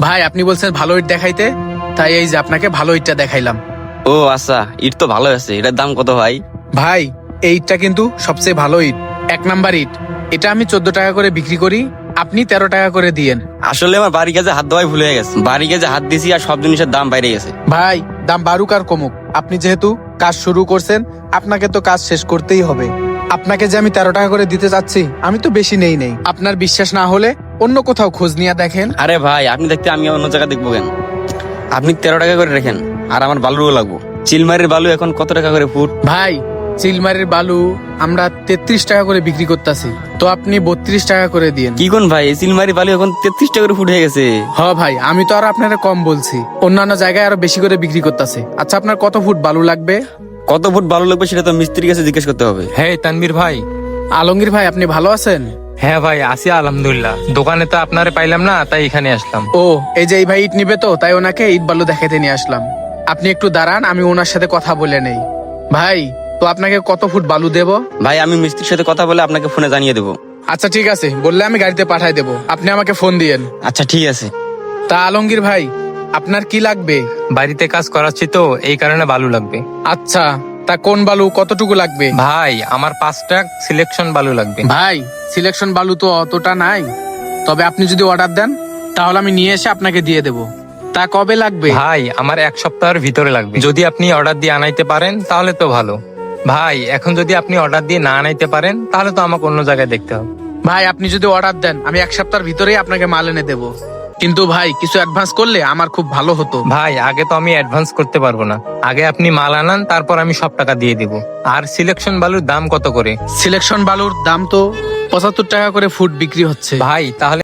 ভাই আপনি বলছেন ভালো ইট দেখাইতে, তাই এই যে আপনাকে ভালো ইটটা দেখাইলাম। ও আচ্ছা, ইট তো ভালো আছে। এটার দাম কত ভাই? ভাই এই ইটটা কিন্তু সবচেয়ে ভালো ইট, 1 নাম্বার ইট। এটা আমি 14 টাকা করে বিক্রি করি, আপনি 13 টাকা করে দিয়েন। আসলে আমার বাড়ি কাজে হাত দেওয়াই ভুলে গেছে। বাড়ি কাজে হাত দিছি আর সব জিনিসের দাম বাইরে গেছে। ভাই দাম বাড়ুক আর কমুক, আপনি যেহেতু কাজ শুরু করছেন আপনাকে তো কাজ শেষ করতেই হবে। আপনাকে যে আমি 13 টাকা করে দিতে চাচ্ছি, আমি তো বেশি নেই। আপনার বিশ্বাস না হলে অন্য কোথাও খোঁজ নিয়ে দেখেন। আরে ভাই, আপনি দেখতে আমি অন্য জায়গায় দেখবো কেন? আপনি 13 টাকা করে রেখেন, আর আমার বালুও লাগবো। চিলমারির বালু এখন কত টাকা করে ফুট? ভাই চিলমারির বালু আমরা 33 টাকা করে বিক্রি করতেছি, তো আপনি 32 টাকা করে দিয়েন। কি কোন ভাই, এই চিলমারি বালু এখন 33 টাকা করে ফুট হয়ে গেছে। হ ভাই, আমি তো আর আপনারা কম বলছি, অন্যান্য জায়গায় আরো বেশি করে বিক্রি করতেছে। আচ্ছা আপনার কত ফুট বালু লাগবে? কত ফুট বালু লাগবে সেটা তো মিস্ত্রির কাছে জিজ্ঞেস করতে হবে। হ্যাঁ তানভীর ভাই। আলমগীর ভাই আপনি ভালো আছেন? হ্যাঁ ভাই, আসি আলহামদুলিল্লাহ। দোকানে তো আপনারে পাইলাম না, তাই এখানে আসলাম। ও এই যে এই ভাই ইট নিবে, তো তাই ওনাকে ইট বালু দেখাইতে নিয়ে আসলাম। আপনি একটু দাঁড়ান, আমি ওনার সাথে কথা বলে নেই। ভাই তো আপনাকে কত ফুট বালু দেব? ভাই আমি মিস্ত্রির সাথে কথা বলে আপনাকে ফোনে জানিয়ে দেবো। আচ্ছা ঠিক আছে, বললে আমি গাড়িতে পাঠাই দেবো, আপনি আমাকে ফোন দিয়েন। আচ্ছা ঠিক আছে। তা আলমগীর ভাই আপনার কি লাগবে? বাড়িতে কাজ করাচ্ছি তো, এই কারণে বালু লাগবে। আচ্ছা তা কোন বালু কতটুকু লাগবে? ভাই আমার 5 ট্রাক সিলেকশন বালু লাগবে। ভাই সিলেকশন বালু তো অতটা নাই, তবে আপনি যদি অর্ডার দেন তাহলে আমি নিয়ে এসে আপনাকে দিয়ে দেব। তা কবে লাগবে? ভাই আমার 1 সপ্তাহের ভিতরে লাগবে। যদি আপনি অর্ডার দিয়ে আনাইতে পারেন তাহলে তো ভালো। ভাই এখন যদি আপনি অর্ডার দিয়ে না আনাইতে পারেন তাহলে তো আমাকে অন্য জায়গায় দেখতে হবে। ভাই আপনি যদি অর্ডার দেন আমি 1 সপ্তাহের ভিতরেই আপনাকে মাল এনে দেবো, কিন্তু ভাই কিছু অ্যাডভান্স করলে আমার খুব ভালো হতো। ভাই আগে তো আমি অ্যাডভান্স করতে পারবো না, আগে আপনি মাল আনান, তারপর আমি সব টাকা দিয়ে দিব। আর সিলেকশন বালুর দাম কত করে? সিলেকশন বালুর দাম তো 75 টাকা করে ফুট বিক্রি হচ্ছে। ভাই তাহলে